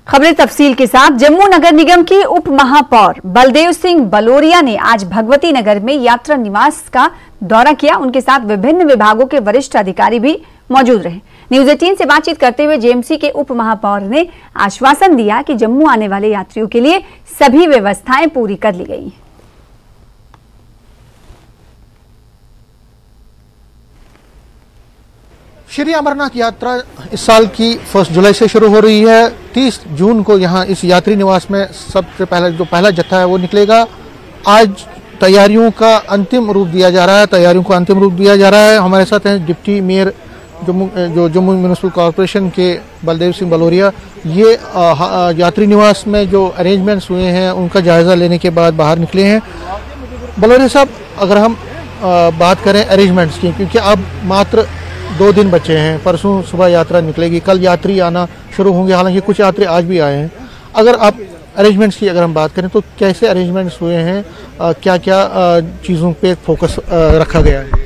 खबरें तफसील के साथ। जम्मू नगर निगम की उप महापौर बलदेव सिंह बलोरिया ने आज भगवती नगर में यात्रा निवास का दौरा किया। उनके साथ विभिन्न विभागों के वरिष्ठ अधिकारी भी मौजूद रहे। न्यूज 18 से बातचीत करते हुए जेएमसी के उप महापौर ने आश्वासन दिया कि जम्मू आने वाले यात्रियों के लिए सभी व्यवस्थाएं पूरी कर ली गई हैं। श्री अमरनाथ यात्रा इस साल की 1 जुलाई से शुरू हो रही है। 30 जून को यहाँ इस यात्री निवास में सबसे पहला जो पहला जत्था है वो निकलेगा। आज तैयारियों का अंतिम रूप दिया जा रहा है। हमारे साथ हैं deputy mayor Jammu municipal corporation के बलदेव सिंह बलोरिया। ये यात्री निवास में जो अरेंजमेंट्स हुए हैं उनका जायजा लेने के बाद बाहर निकले हैं। बलोरिया साहब, अगर हम बात करें अरेंजमेंट्स की, क्योंकि अब मात्र 2 दिन बचे हैं, परसों सुबह यात्रा निकलेगी, कल यात्री आना शुरू होंगे। हालांकि कुछ यात्री आज भी आए हैं। अगर आप अरेंजमेंट्स की अगर हम बात करें तो कैसे अरेंजमेंट्स हुए हैं, क्या क्या चीज़ों पे फोकस रखा गया है?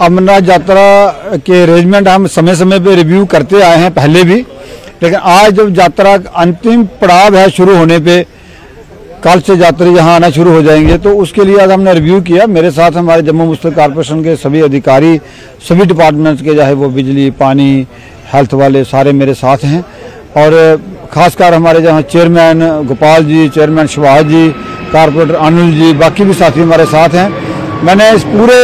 अमरनाथ यात्रा के अरेंजमेंट हम समय समय पे रिव्यू करते आए हैं पहले भी, लेकिन आज जब यात्रा अंतिम पड़ाव है शुरू होने पे, कल से यात्री यहाँ आना शुरू हो जाएंगे, तो उसके लिए आज हमने रिव्यू किया। मेरे साथ हमारे जम्मू म्यूनिसिपल कॉरपोरेशन के सभी अधिकारी, सभी डिपार्टमेंट्स के, चाहे वो बिजली, पानी, हेल्थ वाले, सारे मेरे साथ हैं। और खासकर हमारे जहाँ चेयरमैन गोपाल जी, चेयरमैन शिवाज जी, कारपोरेटर अनिल जी, बाकी भी साथी हमारे साथ हैं। मैंने इस पूरे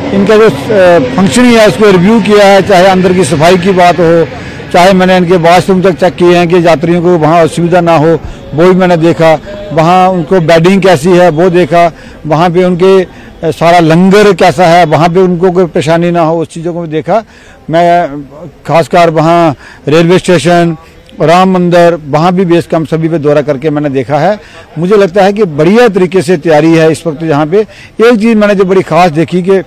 इनका जो फंक्शनिंग है उसको रिव्यू किया है, चाहे अंदर की सफाई की बात हो, चाहे मैंने इनके वॉशरूम तक चेक किए हैं कि यात्रियों को वहाँ असुविधा ना हो, वो भी मैंने देखा। वहाँ उनको बेडिंग कैसी है वो देखा, वहाँ पे उनके सारा लंगर कैसा है, वहाँ पे उनको कोई परेशानी ना हो, उस चीज़ों को भी देखा। मैं खासकर वहाँ रेलवे स्टेशन, राम मंदिर, वहाँ भी बेस कैंप सभी पे दौरा करके मैंने देखा है। मुझे लगता है कि बढ़िया तरीके से तैयारी है इस वक्त यहाँ पे। एक चीज़ मैंने जो बड़ी खास देखी कि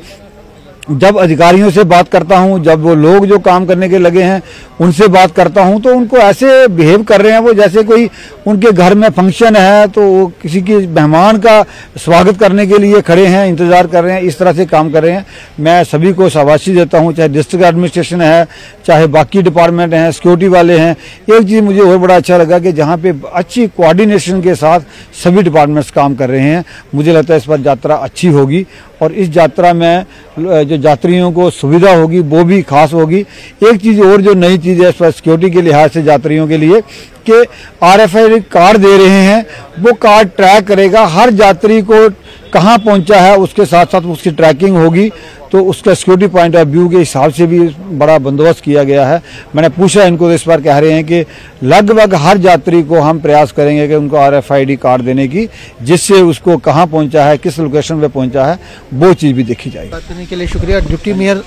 जब अधिकारियों से बात करता हूं, जब वो लोग जो काम करने के लगे हैं उनसे बात करता हूं, तो उनको ऐसे बिहेव कर रहे हैं वो जैसे कोई उनके घर में फंक्शन है तो वो किसी के मेहमान का स्वागत करने के लिए खड़े हैं, इंतजार कर रहे हैं, इस तरह से काम कर रहे हैं। मैं सभी को शाबाशी देता हूं, चाहे डिस्ट्रिक्ट एडमिनिस्ट्रेशन है, चाहे बाकी डिपार्टमेंट हैं, सिक्योरिटी वाले हैं। एक चीज़ मुझे और बड़ा अच्छा लगा कि जहाँ पे अच्छी कोऑर्डिनेशन के साथ सभी डिपार्टमेंट्स काम कर रहे हैं। मुझे लगता है इस बार यात्रा अच्छी होगी और इस यात्रा में जो यात्रियों को सुविधा होगी वो भी खास होगी। एक चीज़ और जो नई चीज़ है इस पर सिक्योरिटी के लिहाज से यात्रियों के लिए कि RFID कार्ड दे रहे हैं, वो कार्ड ट्रैक करेगा हर यात्री को कहाँ पहुँचा है, उसके साथ साथ उसकी ट्रैकिंग होगी। तो उसका सिक्योरिटी पॉइंट ऑफ व्यू के हिसाब से भी बड़ा बंदोबस्त किया गया है। मैंने पूछा इनको तो इस बार कह रहे हैं कि लगभग हर यात्री को हम प्रयास करेंगे कि उनको RFID कार्ड देने की, जिससे उसको कहाँ पहुंचा है, किस लोकेशन पे पहुंचा है, वो चीज़ भी देखी जाएगी। बात करने के लिए शुक्रिया। डिप्टी मेयर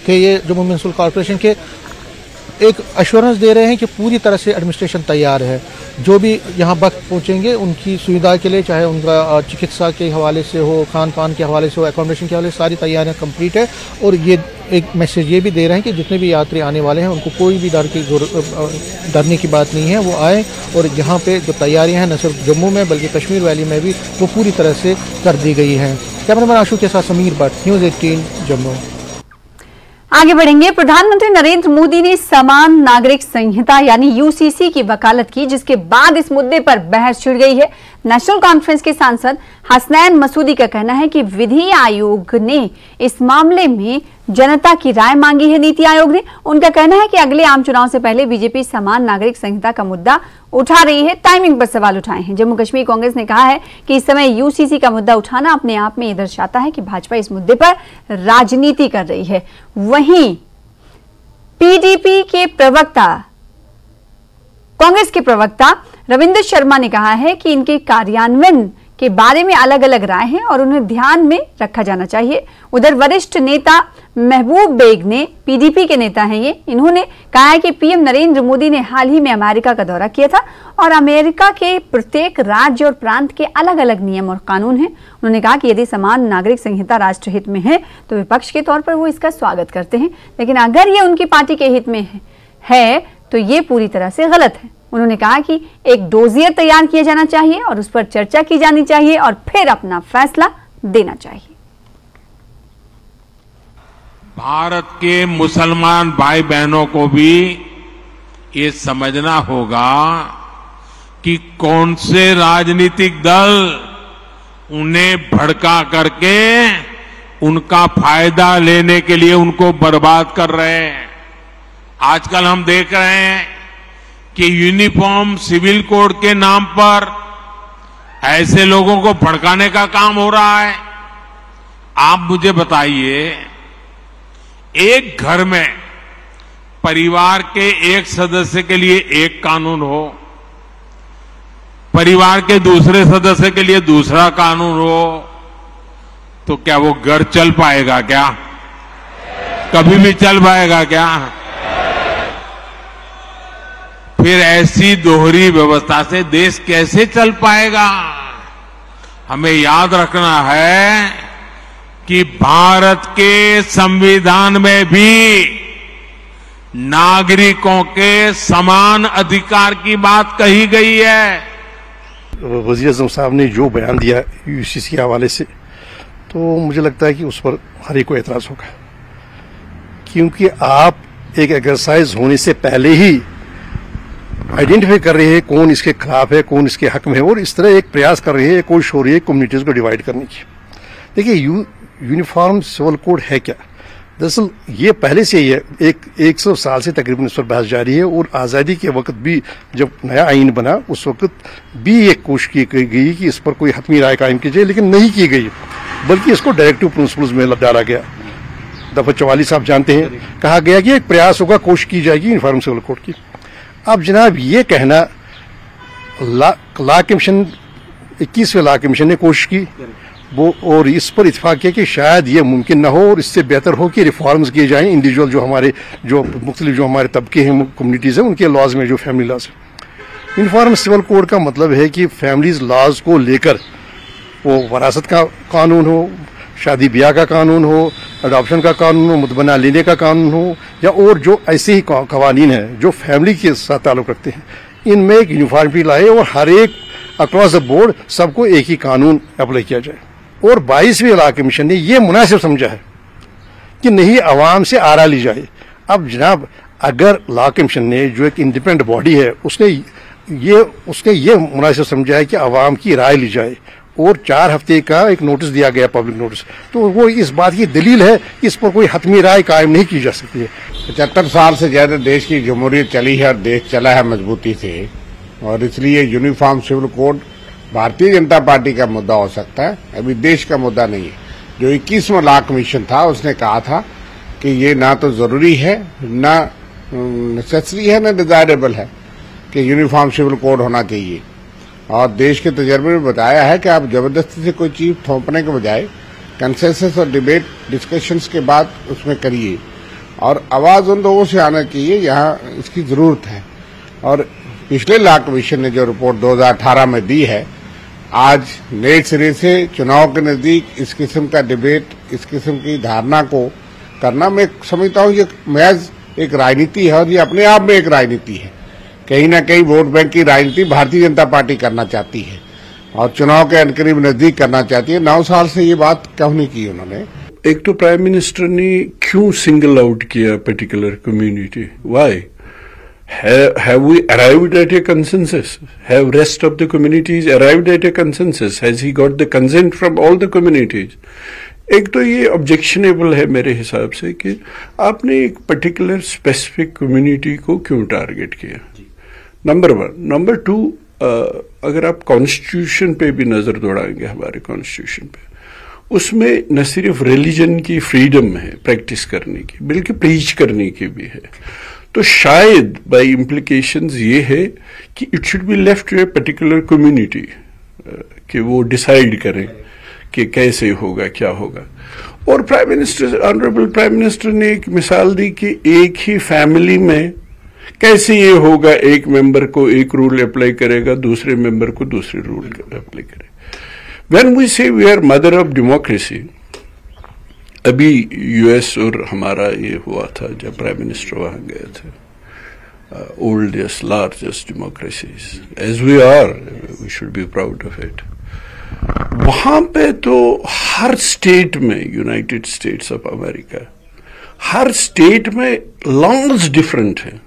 के ये जम्मू म्यूनिसिपल कॉरपोरेशन के एक एश्योरेंस दे रहे हैं कि पूरी तरह से एडमिनिस्ट्रेशन तैयार है। जो भी यहाँ वक्त पहुँचेंगे उनकी सुविधा के लिए, चाहे उनका चिकित्सा के हवाले से हो, खान पान के हवाले से हो, एकोमोडेशन के हवाले से, सारी तैयारियाँ कंप्लीट है। और ये एक मैसेज ये भी दे रहे हैं कि जितने भी यात्री आने वाले हैं उनको कोई भी डरने की बात नहीं है, वो आए। और यहाँ पे जो तैयारियाँ हैं न सिर्फ जम्मू में बल्कि कश्मीर वैली में भी वो पूरी तरह से कर दी गई हैं। कैमरामैन आशु के साथ समीर भट्ट, न्यूज़ 18 जम्मू। आगे बढ़ेंगे। प्रधानमंत्री नरेंद्र मोदी ने समान नागरिक संहिता यानी UCC की वकालत की, जिसके बाद इस मुद्दे पर बहस छिड़ गई है। नेशनल कॉन्फ्रेंस के सांसद हसनैन मसूदी का कहना है कि विधि आयोग ने इस मामले में जनता की राय मांगी है। नीति आयोग ने उनका कहना है कि अगले आम चुनाव से पहले बीजेपी समान नागरिक संहिता का मुद्दा उठा रही है, टाइमिंग पर सवाल उठाए हैं। जम्मू कश्मीर कांग्रेस ने कहा है कि इस समय UCC का मुद्दा उठाना अपने आप में ये दर्शाता है कि भाजपा इस मुद्दे पर राजनीति कर रही है। वहीं PDP के प्रवक्ता, कांग्रेस के प्रवक्ता रविंद्र शर्मा ने कहा है कि इनके कार्यान्वयन के बारे में अलग अलग राय हैं और उन्हें ध्यान में रखा जाना चाहिए। उधर वरिष्ठ नेता महबूब बेग ने, PDP के नेता हैं ये, इन्होंने कहा है कि PM नरेंद्र मोदी ने हाल ही में अमेरिका का दौरा किया था और अमेरिका के प्रत्येक राज्य और प्रांत के अलग अलग नियम और कानून हैं। उन्होंने कहा कि यदि समान नागरिक संहिता राष्ट्रहित में है तो विपक्ष के तौर पर वो इसका स्वागत करते हैं, लेकिन अगर ये उनकी पार्टी के हित में है तो ये पूरी तरह से गलत है। उन्होंने कहा कि एक डोजियर तैयार किया जाना चाहिए और उस पर चर्चा की जानी चाहिए और फिर अपना फैसला देना चाहिए। भारत के मुसलमान भाई बहनों को भी ये समझना होगा कि कौन से राजनीतिक दल उन्हें भड़का करके उनका फायदा लेने के लिए उनको बर्बाद कर रहे हैं। आजकल हम देख रहे हैं कि यूनिफॉर्म सिविल कोड के नाम पर ऐसे लोगों को भड़काने का काम हो रहा है। आप मुझे बताइए, एक घर में परिवार के एक सदस्य के लिए एक कानून हो, परिवार के दूसरे सदस्य के लिए दूसरा कानून हो, तो क्या वो घर चल पाएगा? क्या कभी भी चल पाएगा क्या? फिर ऐसी दोहरी व्यवस्था से देश कैसे चल पाएगा? हमें याद रखना है कि भारत के संविधान में भी नागरिकों के समान अधिकार की बात कही गई है। वज़ीर आज़म साहब ने जो बयान दिया यूसीसी के हवाले से, तो मुझे लगता है कि उस पर हर एक को एतराज होगा, क्योंकि आप एक एक्सरसाइज होने से पहले ही आइडेंटिफाई कर रहे हैं कौन इसके खिलाफ है, कौन इसके हक में है, और इस तरह एक प्रयास कर रहे हैं, कोशिश हो रही है कम्युनिटीज को डिवाइड करने की। देखिए, यूनिफॉर्म सिविल कोड है क्या? दरअसल ये पहले से ही है, 100 साल से तकरीबन इस पर बहस जारी है, और आज़ादी के वक्त भी जब नया आइन बना उस वक्त भी एक कोशिश की गई कि इस पर कोई हतमी राय कायम की जाए, लेकिन नहीं की गई, बल्कि इसको डायरेक्टिव प्रिंसिपल्स में डाला गया। दफा 44 आप जानते हैं, कहा गया कि एक प्रयास होगा, कोशिश की जाएगी यूनिफॉर्म सिविल कोड की। अब जनाब ये कहना, ला कमीशन 21वें ला कमीशन ने कोशिश की वो, और इस पर इत्तेफाक किया कि शायद ये मुमकिन ना हो और इससे बेहतर हो कि रिफॉर्म्स किए जाएं इंडिविजुअल जो हमारे जो मुख्तलिफ जो हमारे तबके हैं, कम्युनिटीज़ हैं, उनके लॉज में जो फैमिली लॉज है। यूनिफॉर्म सिविल कोड का मतलब है कि फैमिलीज लॉज को लेकर वो वरासत का कानून हो, शादी ब्याह का कानून हो, अडॉप्शन का कानून हो, मुतबना लेने का कानून हो, या और जो ऐसे ही कवानीन हैं जो फैमिली के साथ ताल्लुक रखते हैं, इनमें एक यूनिफॉर्मिटी लाए और हर एक अक्रॉस द बोर्ड सबको एक ही कानून अप्लाई किया जाए। और 22वें लॉ कमीशन ने यह मुनासिब समझा है कि नहीं आवाम से आरा ली जाए। अब जनाब, अगर लॉ कमीशन ने जो एक इंडिपेंडेंट बॉडी है उसने ये मुनासिब समझा है कि आवाम की राय ली जाए, और 4 हफ्ते का एक नोटिस दिया गया, पब्लिक नोटिस, तो वो इस बात की दलील है कि इस पर कोई हतमी राय कायम नहीं की जा सकती है। 75 साल से ज्यादा देश की जमहूरियत चली है और देश चला है मजबूती से, और इसलिए uniform civil code Bharatiya Janata party का मुद्दा हो सकता है, अभी देश का मुद्दा नहीं है। जो 21वां लॉ कमीशन था उसने कहा था कि ये ना तो जरूरी है, ना नेसेसरी है, ना डिजायरेबल है कि यूनिफॉर्म सिविल कोड होना चाहिए। और देश के तजर्बे में बताया है कि आप जबरदस्ती से कोई चीज थोपने के बजाय कंसेंसस और डिबेट डिस्कशंस के बाद उसमें करिए, और आवाज उन लोगों से आना चाहिए यहाँ इसकी जरूरत है। और पिछले लॉ कमीशन ने जो रिपोर्ट 2018 में दी है, आज नए सिरे से चुनाव के नजदीक इस किस्म का डिबेट, इस किस्म की धारणा को करना, मैं समझता हूँ ये महज एक राजनीति है, और ये अपने आप में एक राजनीति है। कहीं ना कहीं वोट बैंक की राजनीति भारतीय जनता पार्टी करना चाहती है और चुनाव के अनकरीब नजदीक करना चाहती है। 9 साल से ये बात क्यों नहीं की उन्होंने? एक तो प्राइम मिनिस्टर ने क्यों सिंगल आउट किया particular community? Why? Have we arrived at a consensus? Have rest of the communities arrived at a consensus? Has he got the consent from all the communities? एक तो ये objectionable है मेरे हिसाब से कि आपने एक पर्टिकुलर स्पेसिफिक कम्युनिटी को क्यों टारगेट किया, नंबर 1। नंबर 2, अगर आप कॉन्स्टिट्यूशन पे भी नजर दौड़ाएंगे, हमारे कॉन्स्टिट्यूशन पे, उसमें न सिर्फ रिलीजन की फ्रीडम है प्रैक्टिस करने की, बल्कि प्रीच करने की भी है। तो शायद बाय इम्प्लीकेशंस ये है कि it should be left to a particular community कि वो डिसाइड करें कि कैसे होगा, क्या होगा। और prime minister, honourable prime minister ने एक मिसाल दी कि एक ही फैमिली में कैसे ये होगा, एक मेंबर को एक रूल अप्लाई करेगा, दूसरे मेंबर को दूसरे रूल अप्लाई करेगा। When we say we are mother of democracy, अभी यूएस और हमारा ये हुआ था जब प्राइम मिनिस्टर वहां गए थे, oldest largest democracies as we are, we should be proud of it. वहां पे तो हर स्टेट में, यूनाइटेड स्टेट्स ऑफ अमेरिका, हर स्टेट में लॉज डिफरेंट है,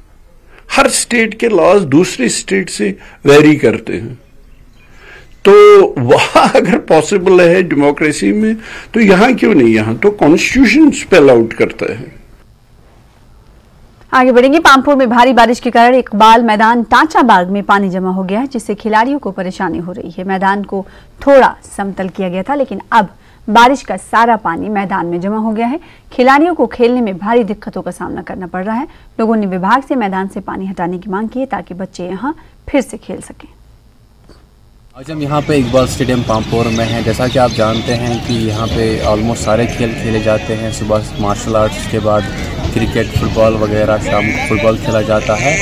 हर स्टेट के लॉज दूसरे स्टेट से वेरी करते हैं, तो वहां अगर पॉसिबल है डेमोक्रेसी में तो यहां क्यों नहीं? यहां तो कॉन्स्टिट्यूशन स्पेल आउट करता है। आगे बढ़ेंगे। पामपुर में भारी बारिश के कारण इकबाल मैदान टांचा बाग में पानी जमा हो गया है, जिससे खिलाड़ियों को परेशानी हो रही है। मैदान को थोड़ा समतल किया गया था, लेकिन अब बारिश का सारा पानी मैदान में जमा हो गया है। खिलाड़ियों को खेलने में भारी दिक्कतों का सामना करना पड़ रहा है। लोगों ने विभाग से मैदान से पानी हटाने की मांग की है, ताकि बच्चे यहां फिर से खेल सकें। आज हम यहाँ पे इकबाल स्टेडियम पामपुर में हैं। जैसा कि आप जानते हैं कि यहाँ पे ऑलमोस्ट सारे खेल खेले जाते हैं। सुबह मार्शल आर्ट्स के बाद क्रिकेट, फुटबॉल वगैरह, शाम को फुटबॉल खेला जाता है।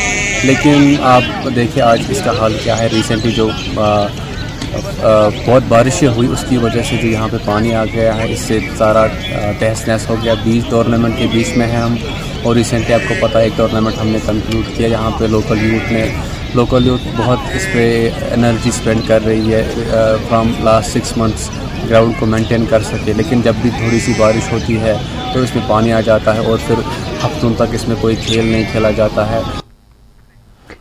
लेकिन आप देखिए आज इसका हाल क्या है। रिसेंटली जो बहुत बारिशें हुई उसकी वजह से जो यहाँ पे पानी आ गया है, इससे सारा तहस नहस हो गया। 20 टूर्नामेंट के बीच में है हम, और रिसेंटली आपको पता है एक टूर्नामेंट हमने कंक्लूड किया जहाँ पे लोकल यूथ बहुत इस पर एनर्जी स्पेंड कर रही है फ्रॉम लास्ट 6 मंथ्स ग्राउंड को मेंटेन कर सके। लेकिन जब भी थोड़ी सी बारिश होती है तो इसमें पानी आ जाता है और फिर हफ्तों तक इसमें कोई खेल नहीं खेला जाता है।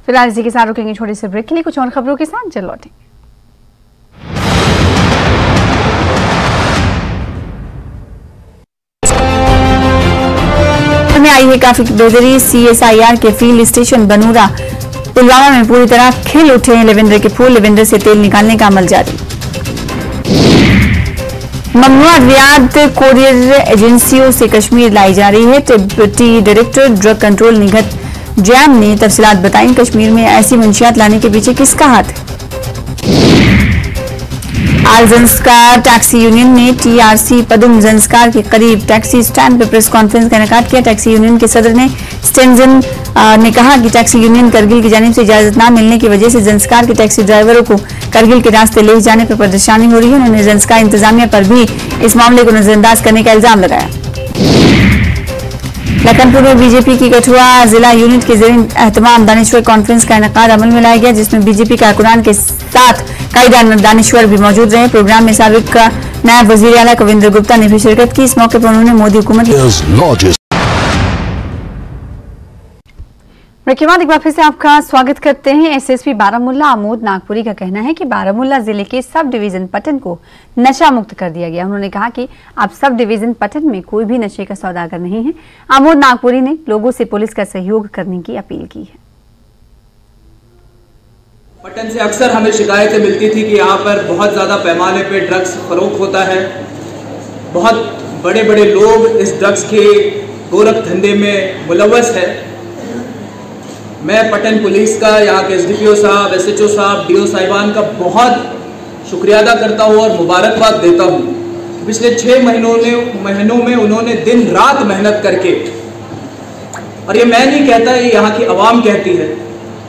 फिलहाल इसी के साथ रुकेंगे छोटे से ब्रेक के लिए। कुछ और खबरों के साथ चल लौटेंगे। आई है काफी बेहतरी। CSIR के फील्ड स्टेशन बनूरा पुलवामा में पूरी तरह खिल उठे हैं लेवेंडर के फूल। लेवेंडर से तेल निकालने का अमल जारी। ममनुआ अद्वियात कोरियर एजेंसियों से कश्मीर लाई जा रही है। Deputy director drug control निगत jam ने तफसीलात बताई। कश्मीर में ऐसी मंशियात लाने के पीछे किसका हाथ है? आल जंस्कार टैक्सी यूनियन ने TRC पदुम जंस्कार के करीब टैक्सी स्टैंड पर प्रेस कॉन्फ्रेंस का इनेकाद किया। टैक्सी यूनियन के सदर ने स्टेंजन ने कहा कि टैक्सी यूनियन करगिल की जानिब से इजाजत न मिलने की वजह से जंस्कार के टैक्सी ड्राइवरों को करगिल के रास्ते ले जाने पर परेशानी हो रही है। उन्होंने जंस्कार इंतजामिया पर भी इस मामले को नजरअंदाज करने का इल्जाम लगाया। लखनपुर में बीजेपी की कठुआ जिला यूनिट के ज़ेरे एहतमाम दानिश्वर कॉन्फ्रेंस का इनेकाद अमल में लाया गया, जिसमें बीजेपी कारकुनान के साथ कई दानिश्वर भी मौजूद रहे। प्रोग्राम में साबिक नायब वजीर आला कविंद्र गुप्ता ने भी शिरकत की। इस मौके पर उन्होंने मोदी हुकूमत के बाद एक बार फिर से आपका स्वागत करते हैं। SSP बारामुल्ला आमोद नागपुरी का कहना है कि बारामुल्ला जिले के सब डिवीजन पटन को नशा मुक्त कर दिया गया। उन्होंने कहा कि अब सब डिवीजन पटन में कोई भी नशे का सौदागर नहीं है। आमोद नागपुरी ने लोगों से पुलिस का सहयोग करने की अपील की है। पटन से अक्सर हमें शिकायतें मिलती थी कि यहाँ पर बहुत ज़्यादा पैमाने पे ड्रग्स फरोख्त होता है। बहुत बड़े बड़े लोग इस ड्रग्स के गोरख धंधे में मुलव्वस है। मैं पटन पुलिस का, यहाँ के SDPO साहब, SHO साहब, DO साहिबान का बहुत शुक्रिया अदा करता हूँ और मुबारकबाद देता हूँ। पिछले 6 महीनों में उन्होंने दिन रात मेहनत करके, और ये मैं नहीं कहता, ये यहाँ की आवाम कहती है,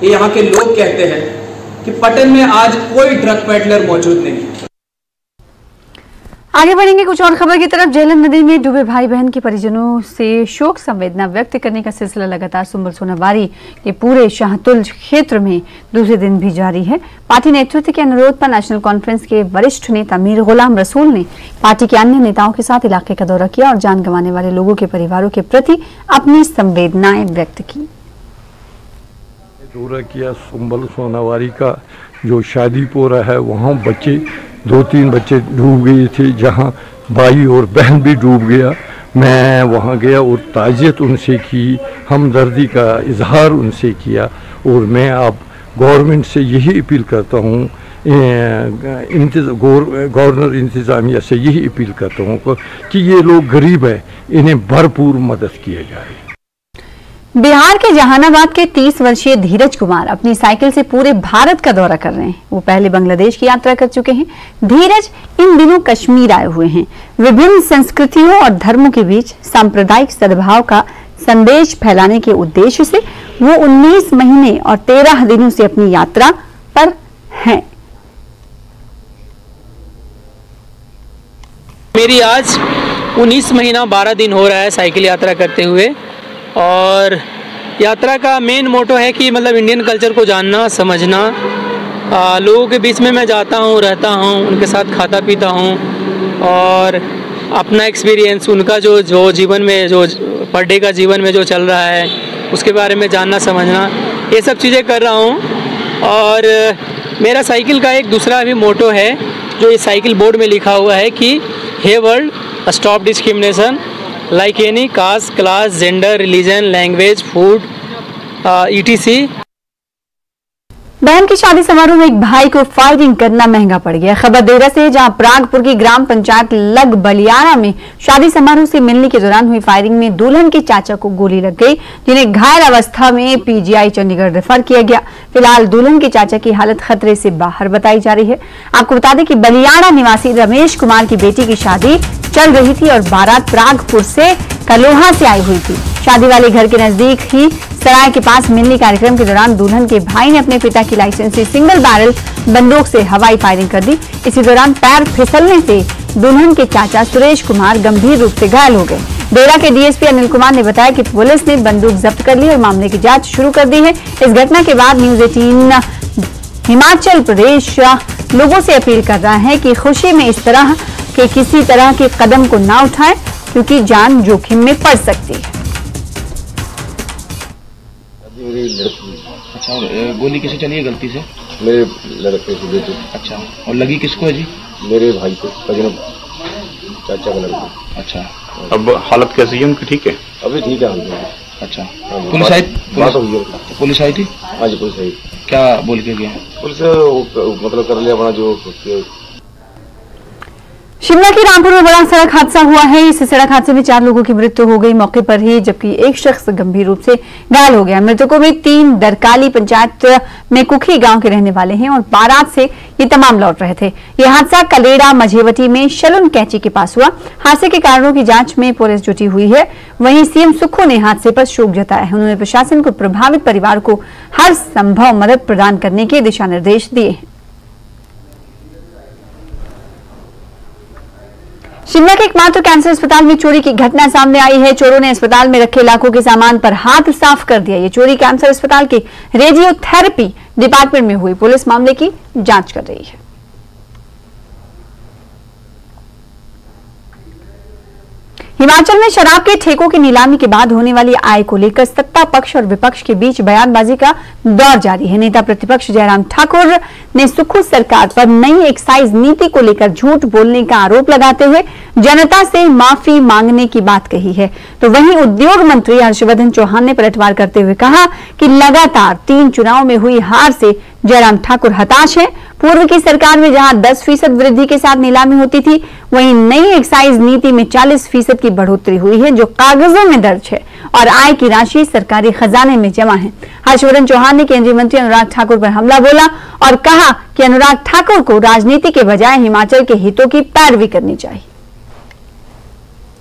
ये यहाँ के लोग कहते हैं कि पटन में आज कोई ड्रग पेडलर मौजूद नहीं। आगे बढ़ेंगे कुछ और खबर की तरफ। झेलम नदी में डूबे भाई बहन के परिजनों से शोक संवेदना व्यक्त करने का सिलसिला लगातार सुंबल सोनावारी के पूरे शाहतुल क्षेत्र में दूसरे दिन भी जारी है। पार्टी नेतृत्व के अनुरोध पर नेशनल कॉन्फ्रेंस के वरिष्ठ नेता मीर गुलाम रसूल ने पार्टी के अन्य नेताओं के साथ इलाके का दौरा किया और जान गंवाने वाले लोगों के परिवारों के प्रति अपनी संवेदनाएं व्यक्त की। दौरा किया सुंबल सोनावारी का जो शादीपोरा है, वहाँ बच्चे 2-3 बच्चे डूब गए थे, जहाँ भाई और बहन भी डूब गया। मैं वहाँ गया और ताज़ियत उनसे की, हमदर्दी का इजहार उनसे किया। और मैं अब गवर्नमेंट से यही अपील करता हूँ, गवर्नर इंतज़ामिया से यही अपील करता हूँ कि ये लोग गरीब हैं, इन्हें भरपूर मदद किया जाए। बिहार के जहानाबाद के 30 वर्षीय धीरज कुमार अपनी साइकिल से पूरे भारत का दौरा कर रहे हैं। वो पहले बांग्लादेश की यात्रा कर चुके हैं। धीरज इन दिनों कश्मीर आए हुए हैं। विभिन्न संस्कृतियों और धर्मों के बीच सांप्रदायिक सद्भाव का संदेश फैलाने के उद्देश्य से वो 19 महीने और 13 दिनों से अपनी यात्रा पर हैं। मेरी आज 19 महीना 12 दिन हो रहा है साइकिल यात्रा करते हुए, और यात्रा का मेन मोटो है कि मतलब इंडियन कल्चर को जानना, समझना। लोगों के बीच में मैं जाता हूँ, रहता हूँ, उनके साथ खाता पीता हूँ और अपना एक्सपीरियंस, उनका जो जीवन में, जो पर डे का जीवन में जो चल रहा है उसके बारे में जानना समझना। ये सब चीज़ें कर रहा हूँ। और मेरा साइकिल का एक दूसरा भी मोटो है जो इस साइकिल बोर्ड में लिखा हुआ है कि hey world stop discrimination like any caste class gender religion language food ETC। बहन की शादी समारोह में एक भाई को फायरिंग करना महंगा पड़ गया। खबर देरा से, जहां प्रागपुर की ग्राम पंचायत लग बलियारा में शादी समारोह से मिलने के दौरान हुई फायरिंग में दुल्हन के चाचा को गोली लग गई, जिन्हें घायल अवस्था में PGI चंडीगढ़ रेफर किया गया। फिलहाल दुल्हन के चाचा की हालत खतरे से बाहर बताई जा रही है। आपको बता दें कि बलियारा निवासी रमेश कुमार की बेटी की शादी चल रही थी और बारात प्रागपुर से कलोहा से आई हुई थी। शादी वाले घर के नजदीक ही सराय के पास मिलनी कार्यक्रम के दौरान दुल्हन के भाई ने अपने पिता की लाइसेंसी सिंगल बैरल बंदूक से हवाई फायरिंग कर दी। इसी दौरान पैर फिसलने से दुल्हन के चाचा सुरेश कुमार गंभीर रूप से घायल हो गए। देरा के DSP अनिल कुमार ने बताया कि पुलिस ने बंदूक जब्त कर ली और मामले की जांच शुरू कर दी है। इस घटना के बाद न्यूज 18 हिमाचल प्रदेश लोगों से अपील कर रहा है कि खुशी में इस तरह के किसी तरह के कदम को ना उठाएं, क्योंकि जान जोखिम में पड़ सकती है। अच्छा, और गोली किसे चली है गलती से? मेरे लड़के से बेटे। अच्छा, और लगी किसको है जी? मेरे भाई को, कजिन चाचा का लड़का। अच्छा, अब हालत कैसी है उनकी? ठीक है, अभी ठीक है। अच्छा, पुलिस आई? पुलिस आई थी? हाँ जी, पुलिस आई। क्या बोल के गया? पुलिस मतलब कर लिया अपना जो। शिमला के रामपुर में बड़ा सड़क हादसा हुआ है। इस सड़क हादसे में 4 लोगों की मृत्यु हो गई मौके पर ही, जबकि एक शख्स गंभीर रूप से घायल हो गया। मृतकों में 3 दरकाली पंचायत में कुखी गांव के रहने वाले हैं और बारात से ये तमाम लौट रहे थे। यह हादसा कलेड़ा मझेवटी में शलुन कैची के पास हुआ। हादसे के कारणों की जांच में पुलिस जुटी हुई है। वहीं CM सुक्खू ने हादसे पर शोक जताया है। उन्होंने प्रशासन को प्रभावित परिवार को हर संभव मदद प्रदान करने के दिशा निर्देश दिए हैं। शिमला के एकमात्र कैंसर अस्पताल में चोरी की घटना सामने आई है। चोरों ने अस्पताल में रखे लाखों के सामान पर हाथ साफ कर दिया। ये चोरी कैंसर अस्पताल के रेडियोथेरेपी डिपार्टमेंट में हुई। पुलिस मामले की जांच कर रही है। हिमाचल में शराब के ठेकों की नीलामी के बाद होने वाली आय को लेकर सत्ता पक्ष और विपक्ष के बीच बयानबाजी का दौर जारी है। नेता प्रतिपक्ष जयराम ठाकुर ने सुक्खू सरकार पर नई एक्साइज नीति को लेकर झूठ बोलने का आरोप लगाते हुए जनता से माफी मांगने की बात कही है। तो वहीं उद्योग मंत्री हर्षवर्धन चौहान ने पलटवार करते हुए कहा कि लगातार 3 चुनाव में हुई हार से जयराम ठाकुर हताश है। पूर्व की सरकार में जहां 10% वृद्धि के साथ नीलामी होती थी, वहीं नई एक्साइज नीति में 40% की बढ़ोतरी हुई है, जो कागजों में दर्ज है और आय की राशि सरकारी खजाने में जमा है। हर्षवर्धन चौहान ने केंद्रीय मंत्री अनुराग ठाकुर पर हमला बोला और कहा कि अनुराग ठाकुर को राजनीति के बजाय हिमाचल के हितों की पैरवी करनी चाहिए।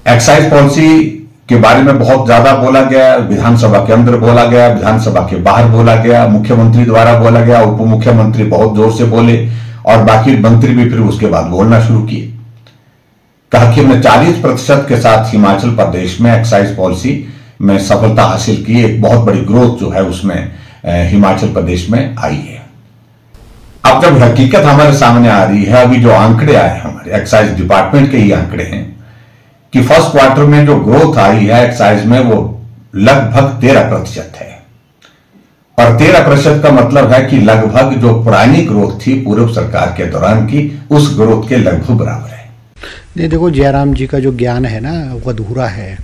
एक्साइज पॉलिसी के बारे में बहुत ज्यादा बोला गया, विधानसभा के अंदर बोला गया, विधानसभा के बाहर बोला गया, मुख्यमंत्री द्वारा बोला गया, उप मुख्यमंत्री बहुत जोर से बोले और बाकी मंत्री भी फिर उसके बाद बोलना शुरू किए। कहा कि हमने 40% के साथ हिमाचल प्रदेश में एक्साइज पॉलिसी में सफलता हासिल की, एक बहुत बड़ी ग्रोथ जो है उसमें हिमाचल प्रदेश में आई है। अब जब हकीकत हमारे सामने आ रही है, अभी जो आंकड़े आए हमारे एक्साइज डिपार्टमेंट के ही आंकड़े हैं कि फर्स्ट क्वार्टर में जो ग्रोथ आई है एक्साइज में वो लगभग 13% है। और 13% का मतलब है कि लगभग जो पुरानी ग्रोथ थी पूर्व सरकार के दौरान की, उस ग्रोथ के लगभग बराबर है। नहीं, देखो जयराम जी का जो ज्ञान है ना वो अधूरा है,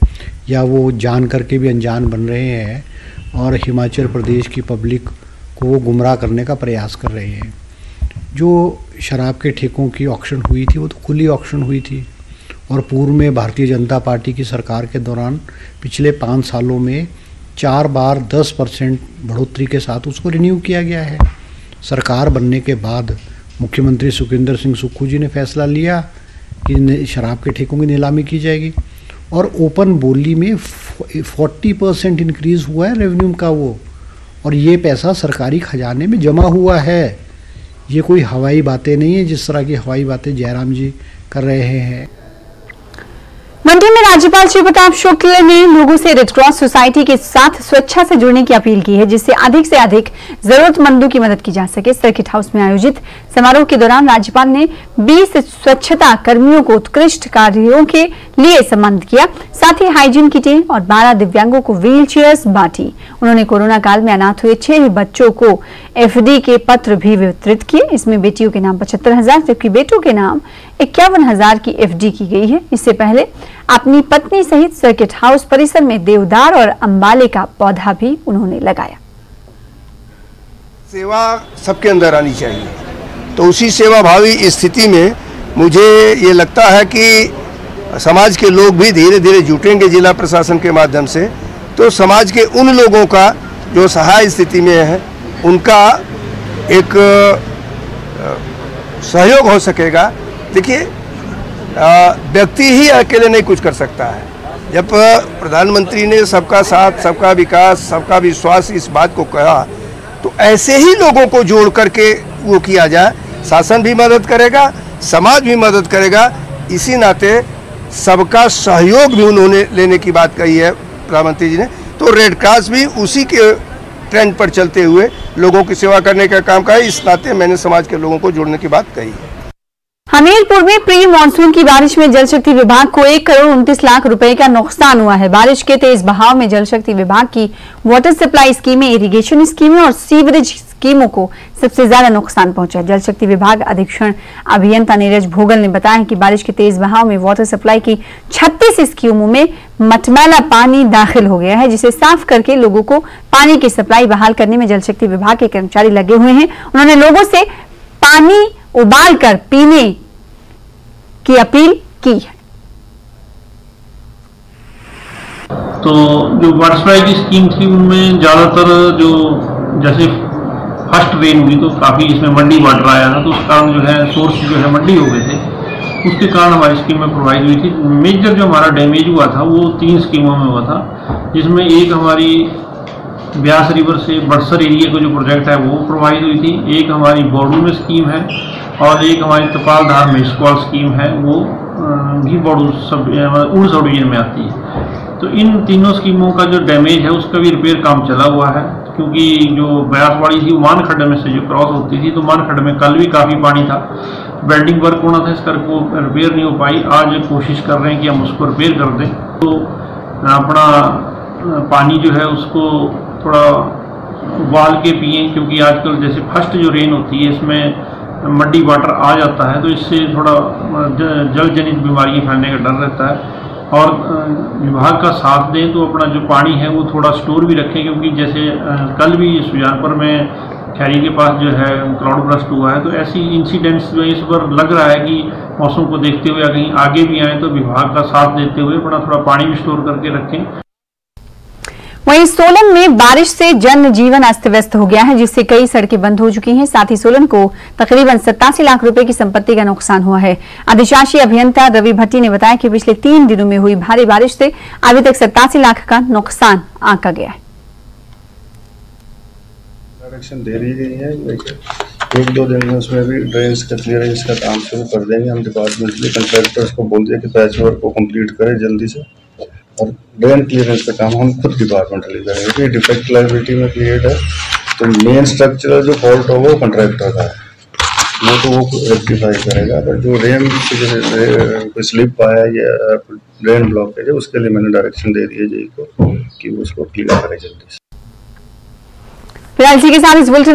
या वो जान करके भी अनजान बन रहे हैं और हिमाचल प्रदेश की पब्लिक को वो गुमराह करने का प्रयास कर रहे हैं। जो शराब के ठेकों की ऑक्शन हुई थी वो तो खुली ऑक्शन हुई थी और पूर्व में भारतीय जनता पार्टी की सरकार के दौरान पिछले 5 सालों में 4 बार 10% बढ़ोतरी के साथ उसको रिन्यू किया गया है। सरकार बनने के बाद मुख्यमंत्री सुखविंदर सिंह सुक्खू जी ने फैसला लिया कि शराब के ठेकों की नीलामी की जाएगी और ओपन बोली में 40% इंक्रीज़ हुआ है रेवेन्यू का वो, और ये पैसा सरकारी खजाने में जमा हुआ है। ये कोई हवाई बातें नहीं है जिस तरह की हवाई बातें जयराम जी कर रहे हैं। मंडी में राज्यपाल श्री प्रताप शुक्ल ने लोगों से रेड क्रॉस सोसाइटी के साथ स्वेच्छा से जुड़ने की अपील की है, जिससे अधिक से अधिक जरूरतमंदों की मदद की जा सके। सर्किट हाउस में आयोजित समारोह के दौरान राज्यपाल ने 20 स्वच्छता कर्मियों को उत्कृष्ट कार्यों के लिए सम्मानित किया। साथ ही हाइजीन किटें और 12 दिव्यांगों को व्हील चेयर्स बांटी। उन्होंने कोरोना काल में अनाथ हुए 6 बच्चों को एफडी के पत्र भी वितरित किए। इसमें बेटियों के नाम 75,000 जबकि बेटों के नाम 51,000 की एफडी की गई है। इससे पहले अपनी पत्नी सहित सर्किट हाउस परिसर में देवदार और अंबाले का पौधा भी उन्होंने लगाया। सेवा सबके अंदर आनी चाहिए, तो उसी सेवा भावी स्थिति में मुझे ये लगता है कि समाज के लोग भी धीरे धीरे जुटेंगे जिला प्रशासन के माध्यम से, तो समाज के उन लोगों का जो सहाय स्थिति में है उनका एक सहयोग हो सकेगा। देखिए, व्यक्ति ही अकेले नहीं कुछ कर सकता है। जब प्रधानमंत्री ने सबका साथ, सबका विकास, सबका विश्वास इस बात को कहा, तो ऐसे ही लोगों को जोड़ करके वो किया जाए। शासन भी मदद करेगा, समाज भी मदद करेगा। इसी नाते सबका सहयोग भी उन्होंने लेने की बात कही है प्रधानमंत्री जी ने, तो रेड क्रॉस भी उसी के ट्रेंड पर चलते हुए लोगों की सेवा करने का काम का है। इस नाते मैंने समाज के लोगों को जोड़ने की बात कही है। हमीरपुर में प्री मानसून की बारिश में जल शक्ति विभाग को 1 करोड़ 29 लाख रुपए का नुकसान हुआ है। बारिश के तेज बहाव में जल शक्ति विभाग की वाटर सप्लाई स्कीमें, इरिगेशन स्कीमें और सीवरेज स्कीमों को सबसे ज्यादा नुकसान पहुंचा। जल शक्ति विभाग अधीक्षण अभियंता नीरज भोगल ने बताया कि बारिश के तेज बहाव में वाटर सप्लाई की 36 स्कीमों में मटमैला पानी दाखिल हो गया है, जिसे साफ करके लोगों को पानी की सप्लाई बहाल करने में जल शक्ति विभाग के कर्मचारी लगे हुए हैं। उन्होंने लोगों से पानी उबाल कर पीने की अपील की है। तो जो वाटर सप्लाई की स्कीम थी उनमें ज्यादातर जो जैसे फर्स्ट रेन हुई तो काफी इसमें मंडी वाटर आया था, तो उस कारण जो है सोर्स जो है मंडी हो गए थे, उसके कारण हमारी स्कीम में प्रोवाइड हुई थी। मेजर जो हमारा डैमेज हुआ था वो 3 स्कीमों में हुआ था, जिसमें एक हमारी ब्यास रिवर से बड़सर एरिया को जो प्रोजेक्ट है वो प्रोवाइड हुई थी, एक हमारी बोडू में स्कीम है और एक हमारी तपालधार मेस्क्वाल स्कीम है, वो भी बोडू सब उड़ सब डिवीजन में आती है। तो इन तीनों स्कीमों का जो डैमेज है उसका भी रिपेयर काम चला हुआ है, क्योंकि जो ब्यासवाड़ी थी वो मान खड्ड में से जो क्रॉस होती थी, तो मान खड्ड में कल भी काफ़ी पानी था, वेल्डिंग वर्क होना था, इस कर को रिपेयर नहीं हो पाई। आज कोशिश कर रहे हैं कि हम उसको रिपेयर कर दें, तो अपना पानी जो है उसको थोड़ा उबाल के पिए, क्योंकि आजकल जैसे फर्स्ट जो रेन होती है इसमें मड्डी वाटर आ जाता है, तो इससे थोड़ा जल जनित बीमारियाँ फैलने का डर रहता है। और विभाग का साथ दें तो अपना जो पानी है वो थोड़ा स्टोर भी रखें, क्योंकि जैसे कल भी सुजानपुर में खैरी के पास जो है क्लाउड बर्स्ट हुआ है, तो ऐसी इंसिडेंट्स जो इस बार लग रहा है कि मौसम को देखते हुए कहीं आगे भी आए, तो विभाग का साथ देते हुए अपना थोड़ा पानी भी स्टोर करके रखें। वहीं सोलन में बारिश से जनजीवन अस्त व्यस्त हो गया है, जिससे कई सड़कें बंद हो चुकी हैं। साथ ही सोलन को तकरीबन 87 लाख रुपए की संपत्ति का नुकसान हुआ है। अधिशासी अभियंता रवि भट्टी ने बताया कि पिछले 3 दिनों में हुई भारी बारिश से अभी तक 87 लाख का नुकसान आंका गया है। डायरेक्शन दे दी गई है, 1-2 दिन में उसमें भी ड्रेन्स का क्लियरेंस का काम शुरू कर देंगे। हम डिपार्टमेंटली कंट्रैक्टर्स को बोल दिया कि पैच वर्क को कंप्लीट करें जल्दी से, और ड्रेन क्लियरेंस का काम हम खुद डिपार्टमेंटली करेंगे। डिफेक्ट लायबिलिटी में क्रिएट है, तो मेन स्ट्रक्चरल जो फॉल्ट हो वो कंट्रैक्टर का है, वो तो वो रेक्टिफाई करेगा। पर जो रेन कोई स्लिप आया या ड्रेन ब्लॉकेज है, उसके लिए मैंने डायरेक्शन दे दी है जी को कि उसको क्लियर करे जल्दी से। फिलहाल इसी के साथ इस बुलेटिन